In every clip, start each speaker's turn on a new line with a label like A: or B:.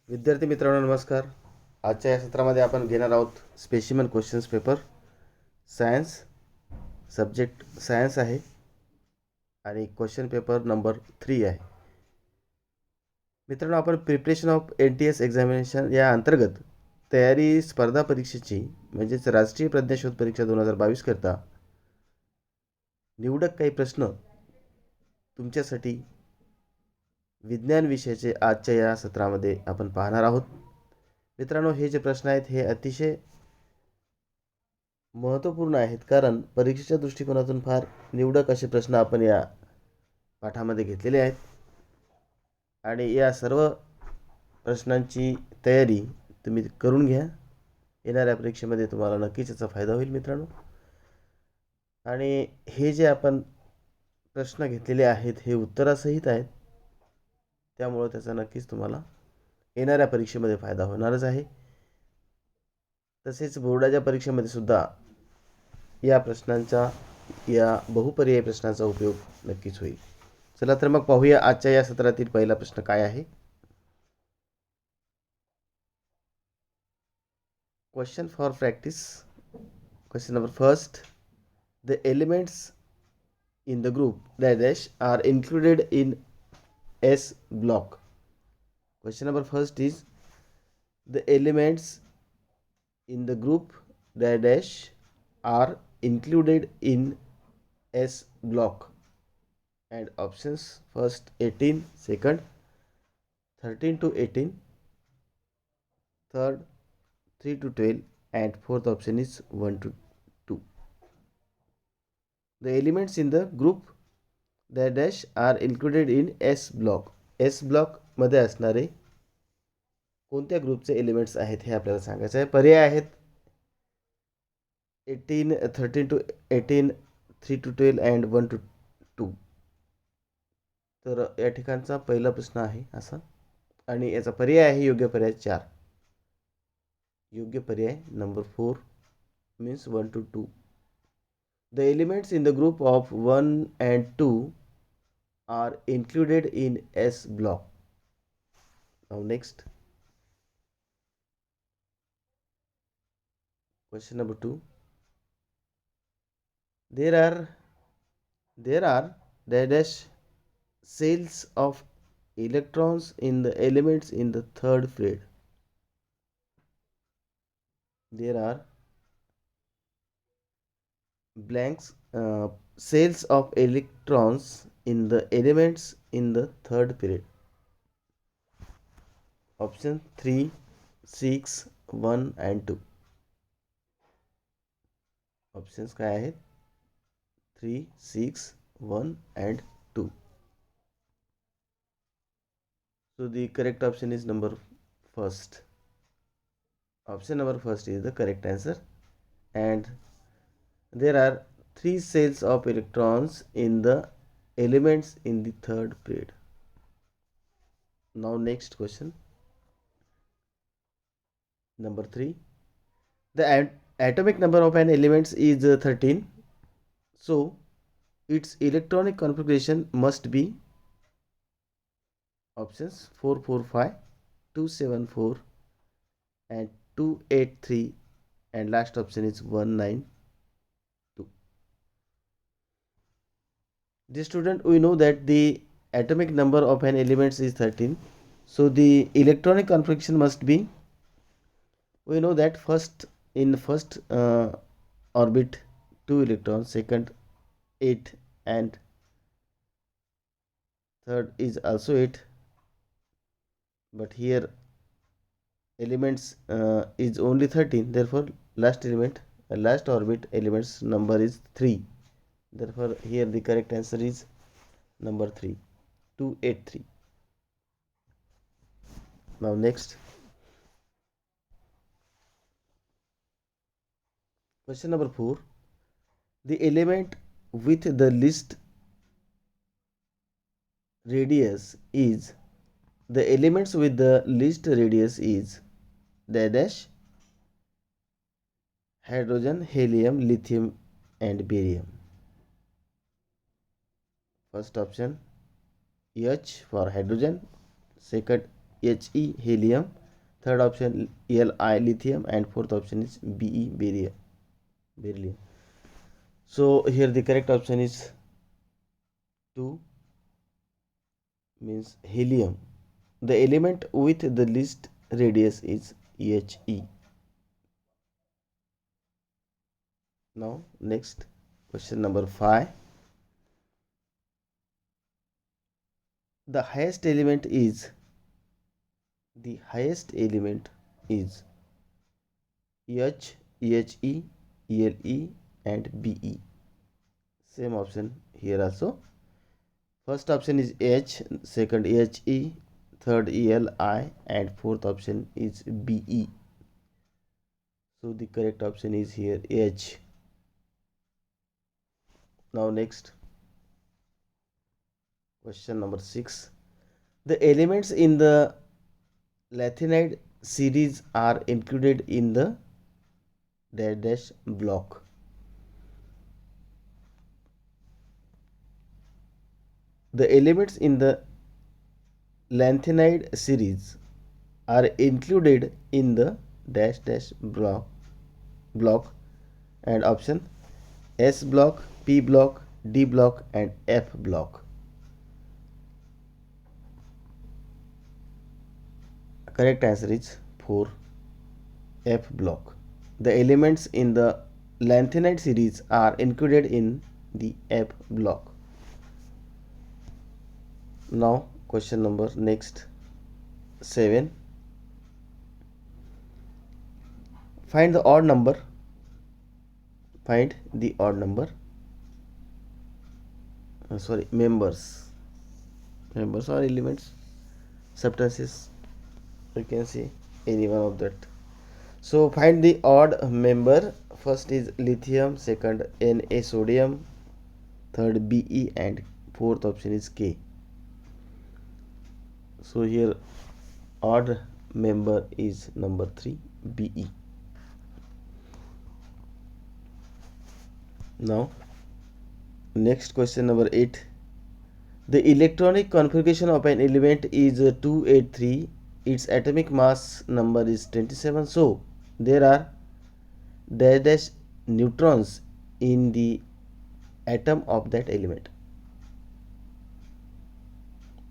A: विद्यार्थी मित्रांनो नमस्कार. आजच्या या सत्रामध्ये आपण घेणार आहोत specimen questions paper science. Subject science आहे आणि क्वेश्चन पेपर नंबर 3 आहे. मित्रांनो, आपण प्रिपरेशन ऑफ NTS एक्झामिनेशन या अंतर्गत तयारी स्पर्धा परीक्षेची म्हणजेच राष्ट्रीय प्रज्ञाशोध परीक्षा 2022 करता निवडक काही प्रश्न तुमच्यासाठी विज्ञान विषयाचे आजच्या या सत्रामध्ये आपण पाहणार आहोत. मित्रांनो, हे जे प्रश्न आहेत हे अतिशय महत्त्वपूर्ण आहेत, कारण परीक्षेच्या दृष्टिकोनातून फार निवडक असे प्रश्न आपण या पाठामध्ये घेतलेले आहेत आणि या सर्व प्रश्नांची तयारी तुम्ही करून घ्या. येणाऱ्या परीक्षेमध्ये तुम्हाला नक्कीच याचा फायदा होईल मित्रांनो. आणि हे जे आपण प्रश्न घेतलेले आहेत हे उत्तरासहित आहेत, त्यामुळे त्याचा नक्कीच तुम्हाला येणाऱ्या परीक्षेमध्ये फायदा होणारच आहे. तसेच बोर्डाच्या परीक्षेमध्ये सुद्धा या प्रश्नांचा या बहुपर्यायी प्रश्नांचा उपयोग नक्कीच होईल. चला तर मग पाहूया आजच्या या सत्रातील पहिला प्रश्न काय आहे. Question for practice. Question number first. The elements in the group dash are included in S block. Question number first is the elements in the group dash are included in S block, and options first 18, second 13 to 18, third 3 to 12, and fourth option is 1 to 2. The elements in the group dash are included in S block. S block मध्ये असणारे कोणत्या ग्रुपचे elements आहेत हे आपल्याला सांगायचं आहे. पर्याय आहेत 13 to 18, 3 to 12 अँड 1 to 2. तर या ठिकाणचा पहिला प्रश्न आहे असा, आणि याचा पर्याय आहे योग्य पर्याय 4. योग्य पर्याय number 4 means 1 to 2. The elements in the group of 1 and 2 are included in S block. Now next. Question number 2. There are dash cells of electrons in the elements in the third period. There are blanks cells of electrons in the elements in the third period. Option 3, 6, 1 and 2. Options काय आहेत? 3, 6, 1 and 2. So the correct option is number first. Option number first is the correct answer, and there are 3 cells of electrons in the elements in the third period. Now next question. Number 3. The atomic number of an element is 13. So its electronic configuration must be options 445, 274 and 283, and last option is 192. Dear student, we know that the atomic number of an element is 13. So the electronic configuration must be, we know that first orbit 2 electrons, second 8, and third is also 8, but here elements is only 13, therefore last orbit elements number is 3. Therefore here the correct answer is number 3, 283. Now next. Question number 4. The element with the least radius is, the elements with the least radius is dash hydrogen, helium, lithium and barium. First option H for hydrogen, second He, helium, Third option Li lithium, and fourth option is Be beryllium. So here the correct option is 2, means helium. The element with the least radius is He. Now next, question number 5. The highest element is H, He, Ele, and Be. Same option here also. First option is H, second He, third Eli, and fourth option is Be. So the correct option is here H. Now next, question number 6. The elements in the lanthanide series are included in the dash dash block. The elements in the lanthanide series are included in the dash dash block, and option S block, P block, D block, and F block. Correct answer is 4, F block. The elements in the lanthanide series are included in the F block. Now question number next 7. Find the odd number. Find the odd number. Members or elements, substances. You can see any one of that. So find the odd member. First is lithium, second Na sodium, third Be, and fourth option is K. So here odd member is number 3, Be. Now next question number 8. The electronic configuration of an element is 283. Its atomic mass number is 27. So there are dash neutrons in the atom of that element.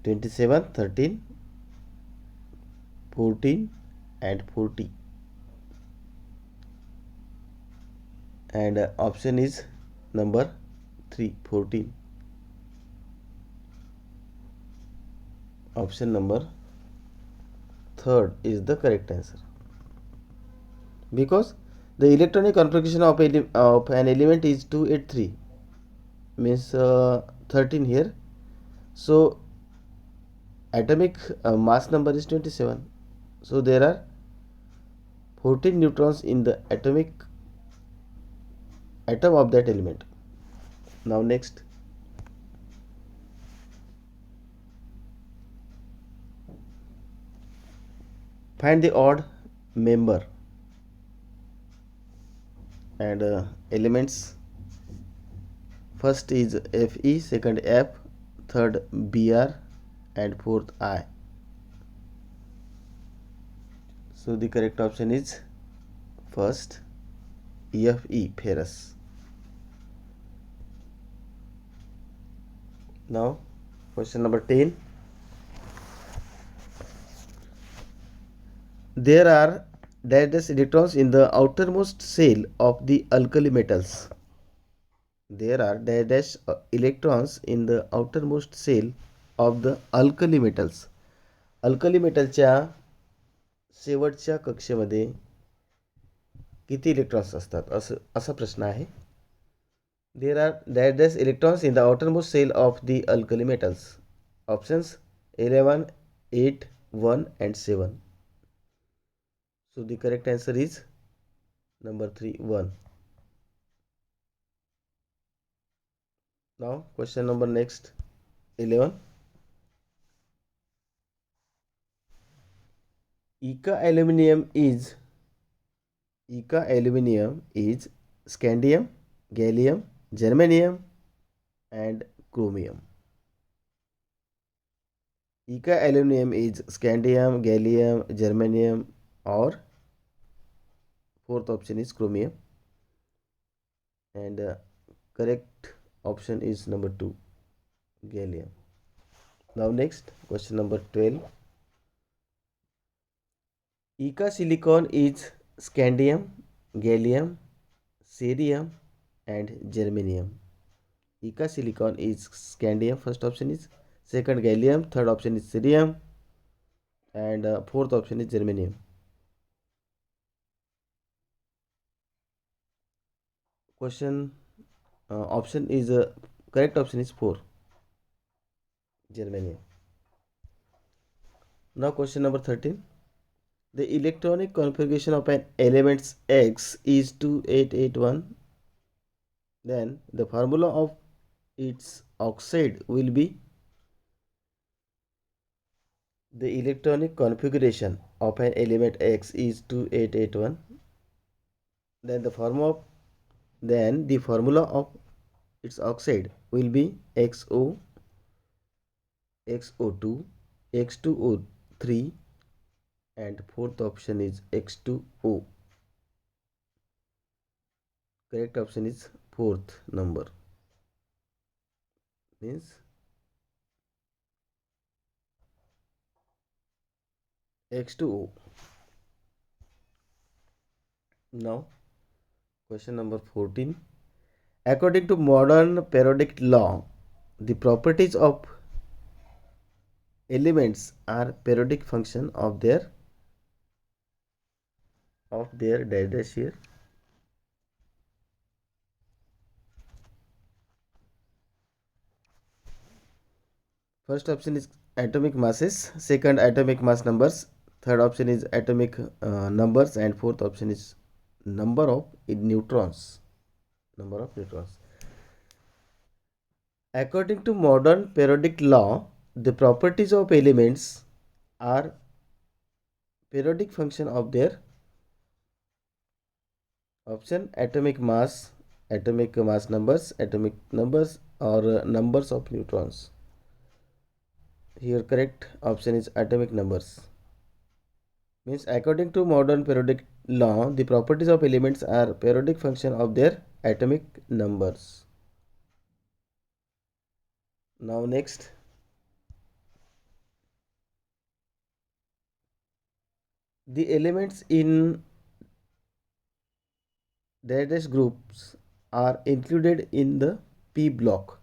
A: 27, 13, 14, and 40. And option is number 3, 14. Option number 3rd is the correct answer, because the electronic configuration of an element is 283, means 13 here. So atomic mass number is 27. So there are 14 neutrons in the atom of that element. Now next, find the odd member. And elements, first is Fe, second F, third Br, and fourth I. So the correct option is first Fe, ferrous. Now question number 10. There are dash electrons in the outermost shell of the alkali metals. There are dash electrons in the outermost shell of the alkali metals. Alkali मेटलच्या शेवटच्या कक्षेमध्ये किती electrons असतात असा प्रश्न आहे. There are dash electrons in the outermost shell of the alkali metals. Options 11, 8, 1, and 7. So the correct answer is number 3, 1. Now question number next 11. Eka aluminum is scandium, gallium, germanium, and chromium. Eka aluminum is scandium, gallium, germanium, or fourth option is chromium, and correct option is number 2, gallium. Now next, question number 12. Eka silicon is scandium, gallium, cerium, and germanium. Eka silicon is scandium, first option is, second gallium, third option is cerium, and fourth option is germanium. Question option is correct option is 4, germanium. Now question number 13. The electronic configuration of an element X is 2881. Then the formula of its oxide will be. The electronic configuration of an element X is 2881. Then the formula of its oxide will be XO, XO2, X2O3, and fourth option is X2O. Correct option is fourth number, means X2O. Now question number 14. According to modern periodic law, the properties of elements are periodic function of their dash here. First option is atomic masses, second atomic mass numbers, third option is atomic numbers, and fourth option is number of neutrons. According to modern periodic law, the properties of elements are periodic function of their option atomic mass numbers, or numbers of neutrons. Here correct option is atomic numbers. Means according to modern periodic law, the properties of elements are periodic function of their atomic numbers. Now next, the elements in dash groups are included in the p block.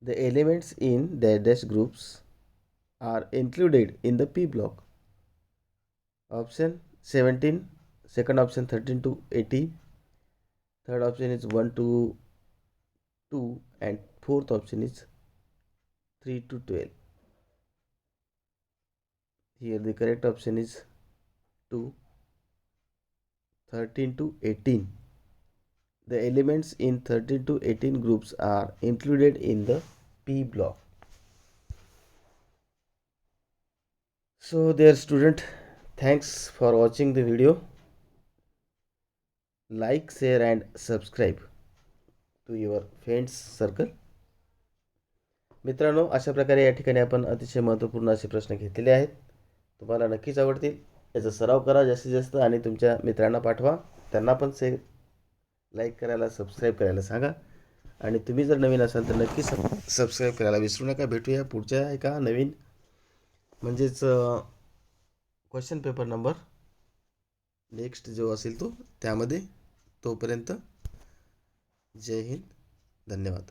A: The elements in dash groups are included in the p block. Option 17, second option 13 to 18, third option is 1 to 2, and fourth option is 3 to 12. Here the correct option is 2, 13 to 18. The elements in 13 to 18 groups are included in the p block. So dear student, thanks for watching the video. Like, share and subscribe to your friends circle. मित्रांनो, अशा प्रकारे या ठिकाणी आपण अतिशय महत्त्वपूर्ण असे प्रश्न घेतलेले आहेत. तुम्हाला नक्कीच आवडतील. याचा सराव करा जास्तीत जास्त आणि तुमच्या मित्रांना पाठवा. त्यांना पण लाईक करायला, सबस्क्राईब करायला सांगा. आणि तुम्ही जर नवीन असाल तर नक्की सबस्क्राईब करायला विसरू नका. भेटूया पुढच्या एका नवीन म्हणजेच क्वेश्चन पेपर नंबर नेक्स्ट जो असेल तो त्यामध्ये. तोपर्यंत जय हिंद, धन्यवाद.